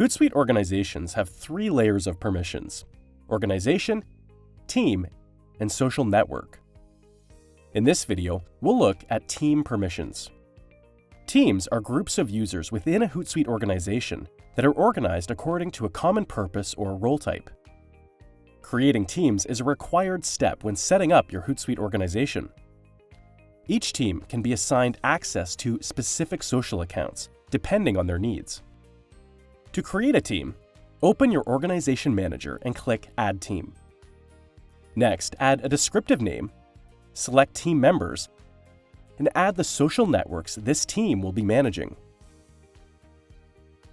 Hootsuite organizations have 3 layers of permissions: organization, team, and social network. In this video, we'll look at team permissions. Teams are groups of users within a Hootsuite organization that are organized according to a common purpose or role type. Creating teams is a required step when setting up your Hootsuite organization. Each team can be assigned access to specific social accounts, depending on their needs. To create a team, open your Organization Manager and click Add Team. Next, add a descriptive name, select team members, and add the social networks this team will be managing.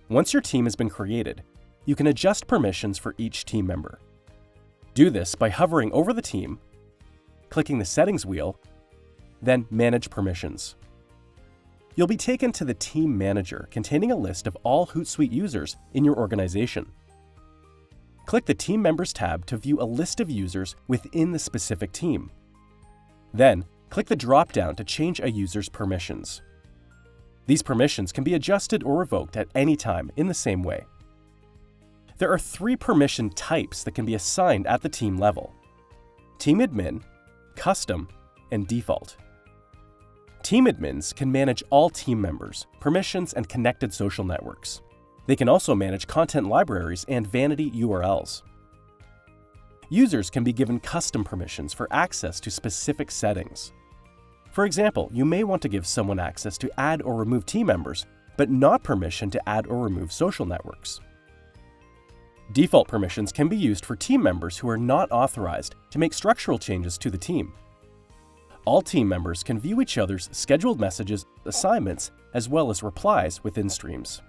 Once your team has been created, you can adjust permissions for each team member. Do this by hovering over the team, clicking the Settings wheel, then Manage Permissions. You'll be taken to the Team Manager containing a list of all Hootsuite users in your organization. Click the Team Members tab to view a list of users within the specific team. Then, click the drop-down to change a user's permissions. These permissions can be adjusted or revoked at any time in the same way. There are 3 permission types that can be assigned at the team level: Team Admin, Custom, and Default. Team admins can manage all team members, permissions, and connected social networks. They can also manage content libraries and vanity URLs. Users can be given custom permissions for access to specific settings. For example, you may want to give someone access to add or remove team members, but not permission to add or remove social networks. Default permissions can be used for team members who are not authorized to make structural changes to the team. All team members can view each other's scheduled messages, assignments, as well as replies within streams.